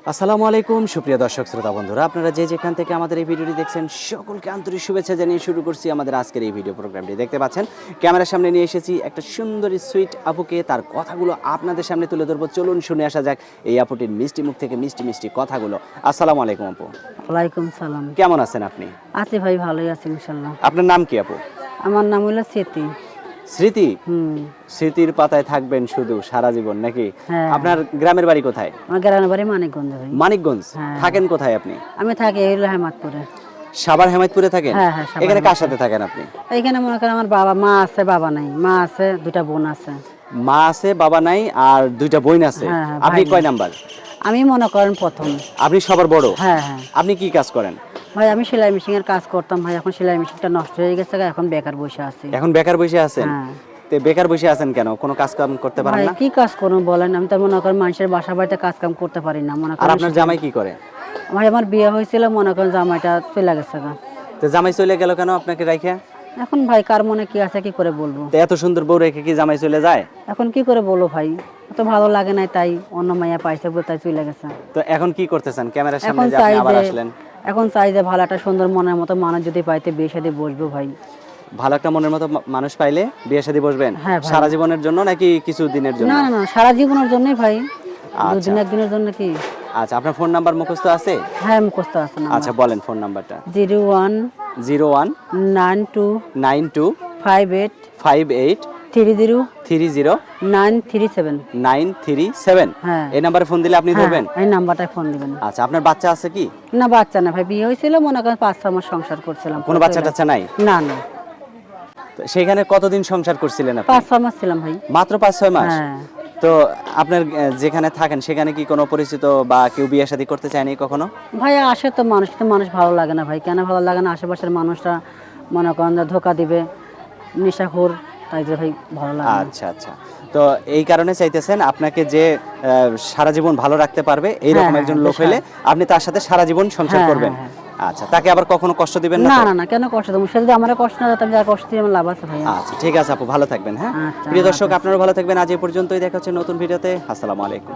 আসসালামু আলাইকুম সুপ্রিয় দর্শক শ্রোতা বন্ধুরা, আপনারা যে যেখান থেকে আমাদের এই ভিডিওটি দেখছেন সকলকে আন্তরিক শুভেচ্ছা জানিয়ে শুরু করছি আমাদের আজকের এই ভিডিও প্রোগ্রামটি। দেখতে পাচ্ছেন ক্যামেরার সামনে নিয়ে এসেছি একটা সুন্দরী সুইট আপুকে, তার কথাগুলো আপনাদের সামনে তুলে ধরবো। চলুন শুনে আসা যাক এই আপুটির মিষ্টি মুখ থেকে মিষ্টি মিষ্টি কথাগুলো। আসসালামু আলাইকুম আপু। ওয়ালাইকুম সালাম। কেমন আছেন আপনি? আছি ভাই, ভালোই আছি ইনশাল্লাহ। আপনার নাম কি আপু? আমার নাম হলো স্মৃতি। স্মৃতি? হুম। স্মৃতির পাতায় থাকবেন শুধু সারা জীবন নাকি? হ্যাঁ। আপনার গ্রামের বাড়ি কোথায়? আমার গ্রামের বাড়ি মানিকগঞ্জ ভাই। মানিকগঞ্জ। হ্যাঁ। থাকেন কোথায় আপনি? আমি থাকি হলো হেমাদপুরে। সাভার হেমায়তপুরে থাকেন? হ্যাঁ, হ্যাঁ, সাভার এখানে কার হেমায়তপুরে। সাথে থাকেন আপনি? এইখানে মনে করেন আমার বাবা মা আছে, বাবা নাই। মা আছে, দুটা বোন আছে। মা আছে, বাবা নাই, আর দুইটা বোন আছে। হ্যাঁ, হ্যাঁ, আপনি ভাই কয় নাই। নাম্বার? আমি মনে করেন প্রথম। আপনি সবার বড়? হ্যাঁ, হ্যাঁ। আপনি কি কাজ করেন? ভাই আমি সেলাই মেশিনের কাজ করতাম ভাই, এখন সেলাই মেশিনটা নষ্ট হয়ে গেছে, এখন বেকার বসে আছি। এখন বেকার বসে আছেন? হ্যাঁ। তো বেকার বসে আছেন কেন? কোনো কাজ কাম করতে পারেন ভাই না? কি কাজ করবো বলেন, আমি তো মনে করেন মানুষের বাসা বাড়িতে কাজ কাম করতে পারি না মনে আর করেন। আপনার জামাই কি করে? ভাই আমার বিয়ে হয়েছিল, মনে করেন জামাইটা চলে গেছে গা। তো জামাই চলে গেল কেন আপনাকে রাইখা? এখন ভাই কার মনে কি আছে কি করে বলবো। তো এত সুন্দর বউ রেখে কি জামাই চলে যায়? এখন কি করে বলো ভাই, এত ভালো লাগে নাই তাই অন্য মাইয়া পাইছে বলে তাই চলে গেছে। তো এখন কি করতেছেন? ক্যামেরার সামনে এখন যে আপনি চাই আবার যে আসলেন। এখন চাই যে ভালো একটা সুন্দর মনের মতো মানুষ যদি পাইতে বিয়ে শাদী বসবো ভাই। ভালো একটা মনের মতো মানুষ পাইলে বিয়ে শাদী বসবেন? হ্যাঁ ভাই। সারা জীবনের জন্য নাকি কিছু দিনের জন্য? না না না, সারা জীবনের জন্যই ভাই। আচ্ছা। দুদিন একদিনের জন্য কি? আচ্ছা, আপনার ফোন নাম্বার মুখস্থ আছে? হ্যাঁ মুখস্থ আছে না। আচ্ছা বলেন ফোন নাম্বারটা। 019258 01925830 937। 937। হ্যাঁ। এই নাম্বারে ফোন দিলে আপনি ধরবেন? এই নাম্বারটায় ফোন দিবেন। আচ্ছা, আপনার বাচ্চা আছে কি? না বাচ্চা না ভাই, বিয়ে হয়েছিল মনে করেন 5-6 মাস সংসার করছিলাম। কোনো বাচ্চা টাচ্চা নাই? না না, তো সেখানে কতদিন সংসার করছিলেন আপনি? 5-6 মাস ছিলাম ভাই। মাত্র 5-6 মাস? হ্যাঁ। তো আপনার যেখানে থাকেন সেখানে কি কোনো পরিচিত বা কেউ বিয়ে শাদী করতে চায়নি কখনো? ভাই আসে তো মানুষ, তো মানুষ ভালো লাগে না ভাই। কেন ভালো লাগে না, আশেপাশের মানুষরা মনে করেন যে ধোকা দিবে, নেশাখোর, তাই যে ভাই ভালো লাগে না। আচ্ছা আচ্ছা। তো এই কারণে চাইতেছেন আপনাকে যে সারা জীবন ভালো রাখতে পারবে এইরকম হ্যাঁ, একজন হ্যাঁ, লোক হলে আপনি তার সাথে সারা জীবন সংসার হ্যাঁ, করবেন। হ্যাঁ, আচ্ছা, তাকে আবার কখনো কষ্ট দিবেন না না তো? না না, কেন কষ্ট দেবো? সে যদি আমার কষ্ট না দিতাম, যার কষ্ট দিয়ে আমার লাভ আছে ভাই। আচ্ছা ঠিক আছে আপু, ভালো থাকবেন। হ্যাঁ আচ্ছা, প্রিয় দর্শক, আচ্ছা। আপনারাও ভালো থাকবেন। আজ এই পর্যন্তই, দেখা হচ্ছে নতুন ভিডিওতে। আসসালামু আলাইকুম।